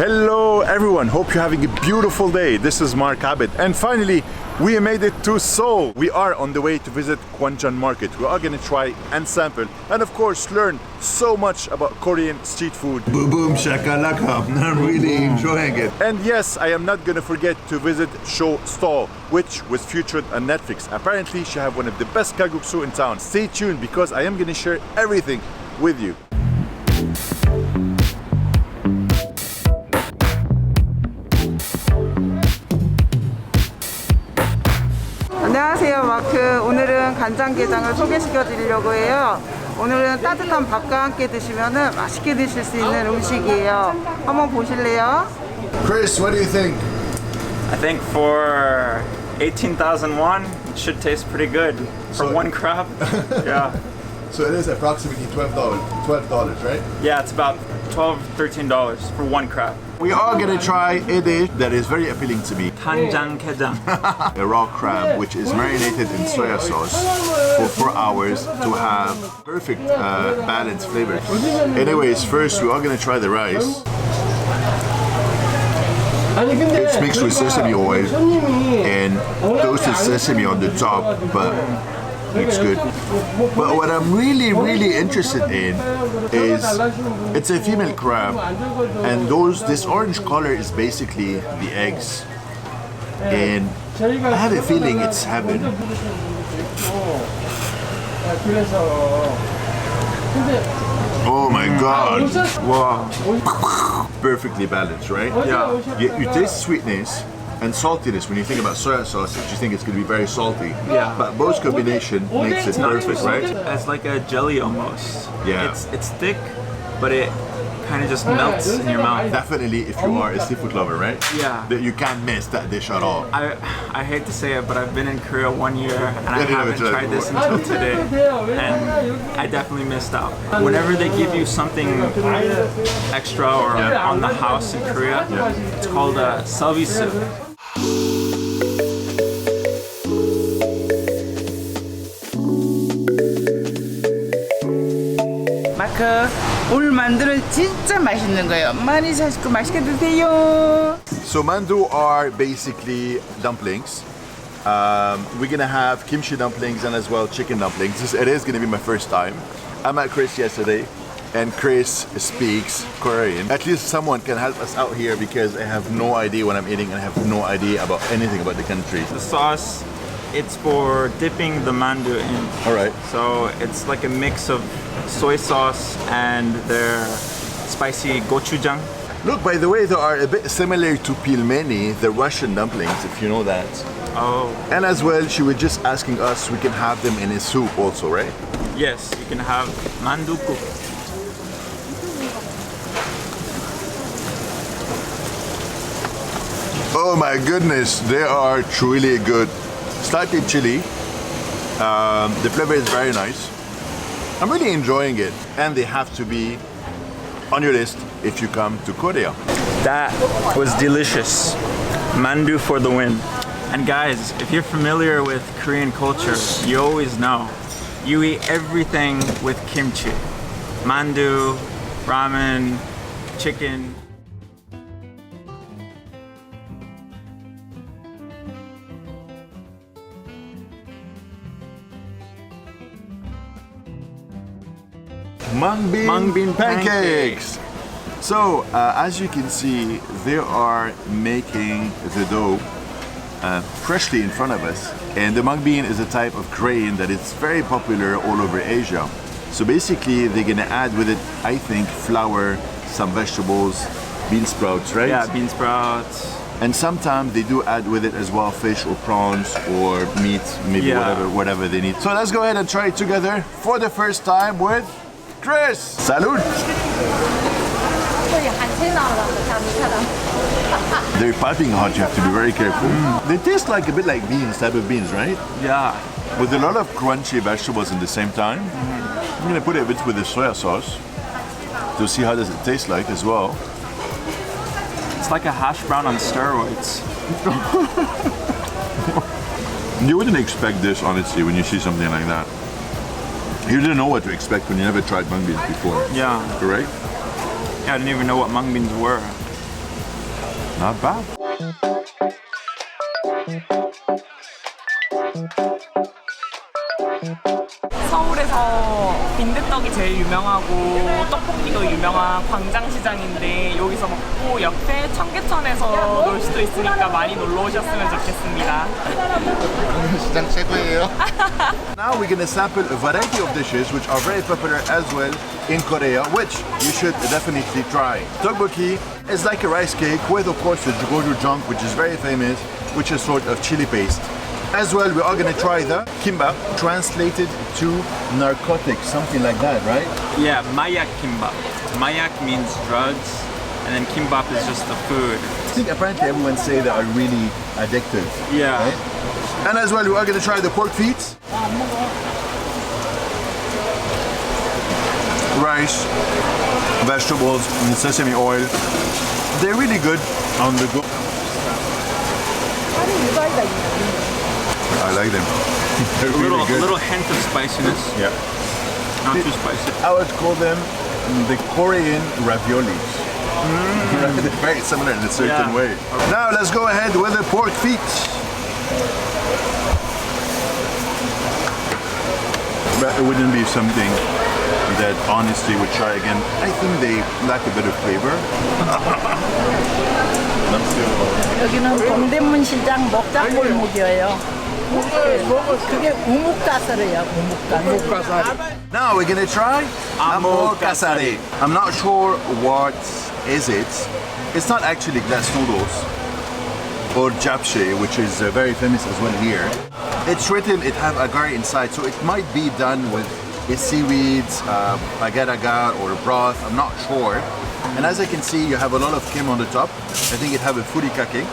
Hello everyone, hope you're having a beautiful day. This is Mark Abed and finally we made it to Seoul. We are on the way to visit Gwangjang Market. We are going to try and sample and of course learn so much about Korean street food. Boom boom shakalaka, I'm really enjoying it. And yes, I am not going to forget to visit Cho Stall, which was featured on Netflix. Apparently she have one of the best kalguksu in town. Stay tuned because I am going to share everything with you. 안녕하세요, 마크. 오늘은 간장게장을 소개시켜 드리려고 해요. 오늘은 따뜻한 밥과 함께 드시면 맛있게 드실 수 있는 음식이에요. 한번 보실래요? Chris, what do you think? I think for 18,000 won, it should taste pretty good. For So- one crab, yeah. So it is approximately $12, right? Yeah, it's about $12, $13 for one crab. We are going to try a dish that is very appealing to me. Ganjang-gejang. A raw crab which is marinated in soya sauce for 4 hours to have perfect balanced flavors. Anyways, first we are going to try the rice. It's mixed with sesame oil and toasted sesame on the top, but it's good. But what I'm really interested in is it's a female crab, and this orange color is basically the eggs. And I have a feeling it's heaven. Oh my god! Wow. Perfectly balanced, right? Yeah. You taste sweetness and saltiness when you think about soya sauce. You think it's going to be very salty. Yeah. But both combination makes it perfect, right? It's like a jelly almost. Yeah. It's thick, but it kind of just melts in your mouth. Definitely, if you are a seafood lover, right? Yeah. That you can't miss that dish at all. I hate to say it, but I've been in Korea 1 year and I Yeah, yeah, haven't yeah. tried this until today, and I definitely missed out. Whenever they give you something extra or on the house in Korea, it's called a service. 마크, 오늘 만두는 진짜 맛있는 거예요. 많이 사시고 맛있게 드세요. So mandu are basically dumplings. We're gonna have kimchi dumplings and as well chicken dumplings. It is gonna be my first time. I met Chris yesterday and Chris speaks Korean. At least someone can help us out here because I have no idea what I'm eating and I have no idea about anything about the country. The sauce, it's for dipping the mandu in. Alright. So it's like a mix of soy sauce and their spicy gochujang. Look, by the way, they are a bit similar to pilmeni, the Russian dumplings, if you know that. Oh, And as well, she was just asking us, we can have them in a soup also, right? yes, you can have mandukuk. Oh my goodness, they are truly good. Slightly chili. The flavor is very nice. I'm really enjoying it. And they have to be on your list if you come to Korea. That was delicious. Mandu for the win. And guys, if you're familiar with Korean culture, you always know you eat everything with kimchi. Mandu, ramen, chicken. Mung bean pancakes. So, as you can see, they are making the dough freshly in front of us. And the mung bean is a type of grain that is very popular all over Asia. So basically, they're gonna add with it, I think, flour, some vegetables, bean sprouts, right? Yeah, bean sprouts. And sometimes they do add with it as well fish or prawns or meat, maybe Yeah. whatever they need. So let's go ahead and try it together for the first time with Chris. Salud! They're piping hot, you have to be very careful. They taste like a bit like beans, type of beans, right? Yeah. With a lot of crunchy vegetables at the same time. I'm gonna put it a bit with the soya sauce to see how does it taste like as well. It's like a hash brown on steroids. You wouldn't expect this, honestly, when you see something like that. You didn't know what to expect when you never tried mung beans before. Yeah. Correct? Yeah, I didn't even know what mung beans were. Not bad. 서울에서 빈대떡이 제일 유명하고 떡볶이도 유명한 광장시장인데 여기서 먹고 옆에 청계천에서 놀 수도 있으니까 많이 놀러 오셨으면 좋겠습니다. 시장 최고예요. Now we're gonna sample a variety of dishes which are very popular as well in Korea, which you should definitely try. Tteokbokki is like a rice cake with, of course, the Gohyang, which is very famous, which is sort of chili paste. As well, we are gonna try the kimbap, translated to narcotics, something like that, right? Yeah, mayak kimbap. Mayak means drugs, and then kimbap is just the food. I think apparently everyone say they are really addictive. Yeah. Right? And as well, we are gonna try the pork feet. Rice, vegetables, and sesame oil. They're really good on the go. I like them. They're A little, really good. little hint of spiciness. Yeah. Not too spicy. I would call them the Korean raviolis. They're very similar in a certain Yeah. way. Now let's go ahead with the pork feet. But it wouldn't be something that honestly would try again. I think they lack a bit of flavor. 여기는 동대문 시장 먹장골목이에요. 그게 우묵가사래요. 우묵가사. Now we're gonna try Amo kasare. I'm not sure what is it. It's not actually glass noodles or japchae, which is very famous as well here. It's written it have agar inside, so it might be done with a seaweed, agar-agar or broth. I'm not sure. And as I can see, you have a lot of kim on the top. I think it have a furikake.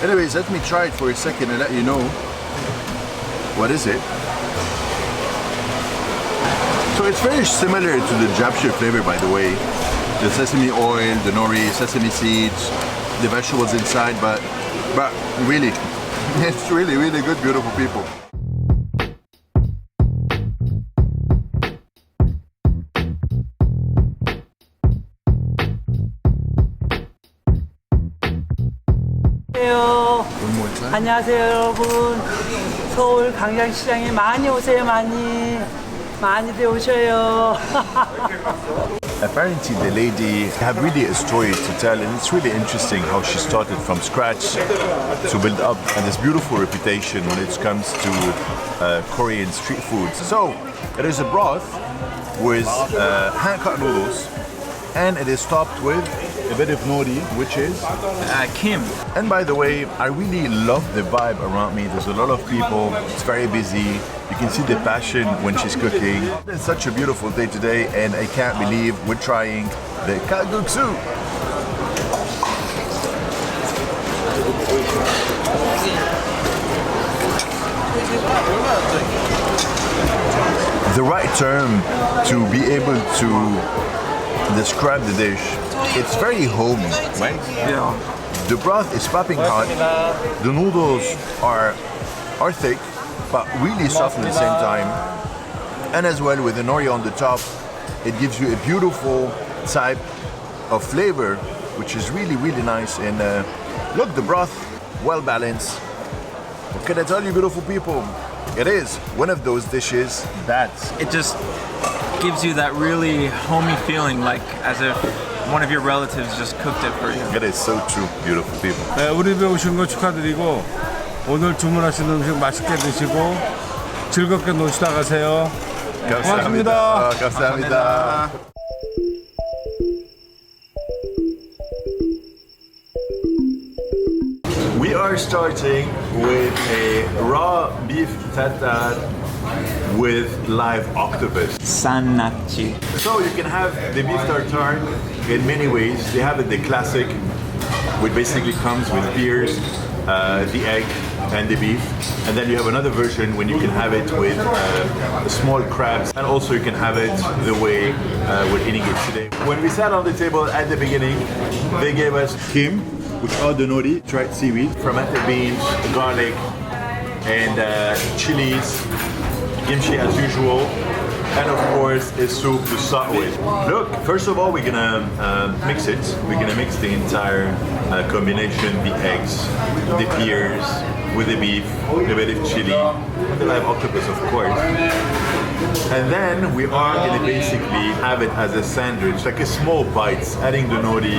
Anyways, let me try it for a second and let you know what is it. So it's very similar to the japchae flavor, by the way. The sesame oil, the nori, sesame seeds, the vegetables inside, but really, it's really, really good, beautiful people. 안녕하세요 여러분. 서울 광장시장에 많이 오세요. 많이들 오셔요. Apparently the lady had really a story to tell, and it's really interesting how she started from scratch to build up and this beautiful reputation when it comes to Korean street food. So it is a broth with hand-cut noodles, and it is topped with a bit of nori, which is Kim. And by the way, I really love the vibe around me. There's a lot of people, it's very busy. You can see the passion when she's cooking. It's such a beautiful day today, and I can't believe we're trying the Kalguksu. The right term to be able to describe the dish, it's very homey, right? Yeah. The broth is popping hot. The noodles are thick, but really soft at the same time. And as well with the nori on the top, it gives you a beautiful type of flavor, which is really, really nice. And look, the broth, well balanced. What can I tell you, beautiful people? It is one of those dishes that It just gives you that really homey feeling, like as if one of your relatives just cooked it for you. it is so true, beautiful people. 네, 우리 집에 오신 거 축하드리고 오늘 주문하신 음식 맛있게 드시고 즐겁게 노시다 가세요. 고맙습니다. 감사합니다. We are starting with a raw beef tartare with live octopus. Sannachi. So you can have the beef tartare in many ways. They have it the classic, which basically comes with pears, the egg, and the beef. And then you have another version when you can have it with the small crabs, and also you can have it the way we're eating it today. When we sat on the table at the beginning, they gave us kim, which are the nori, dried seaweed, fermented beans, garlic, and chilies, kimchi as usual, and of course a soup to start with. Look, first of all, we're gonna mix it. We're gonna mix the entire combination, the eggs, the pears, with the beef, a bit of chili, the live octopus, of course. And then we are going to basically have it as a sandwich, like a small bites, adding the nori,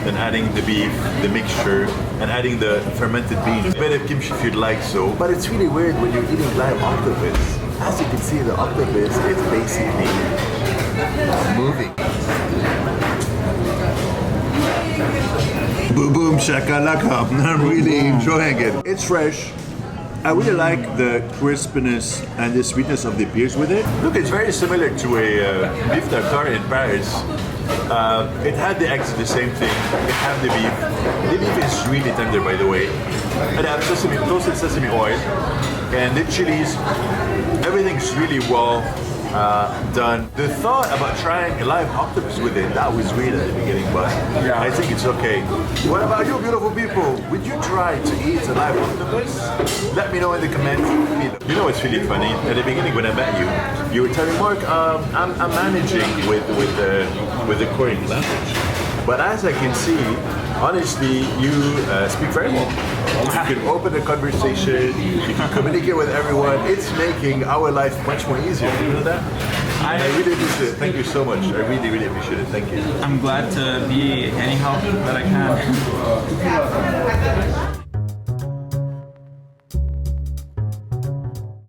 then adding the beef, the mixture, and adding the fermented beans. A bit of kimchi if you'd like so. But it's really weird when you're eating live octopus. As you can see, the octopus is basically moving. Boom boom shakalaka. I'm really enjoying it. It's fresh. I really like the crispiness and the sweetness of the pears with it. Look, it's very similar to a beef tartare in Paris. It had the eggs, the same thing. It had the beef. The beef is really tender, by the way. It has toasted sesame oil, and the chilies. Everything's really well done. The thought about trying a live octopus with it, that was weird at the beginning, but I think it's okay. What about you, beautiful people? Would you try to eat a live octopus? Let me know in the comments. You know what's really funny? At the beginning when I met you, you were telling Mark, I'm managing with the Korean language. But as I can see, honestly, you speak very well. You can open a conversation, you can communicate with everyone. It's making our life much more easier. You know that? I really appreciate it. Thank you so much. I really, really appreciate it. Thank you. I'm glad to be any help that I can.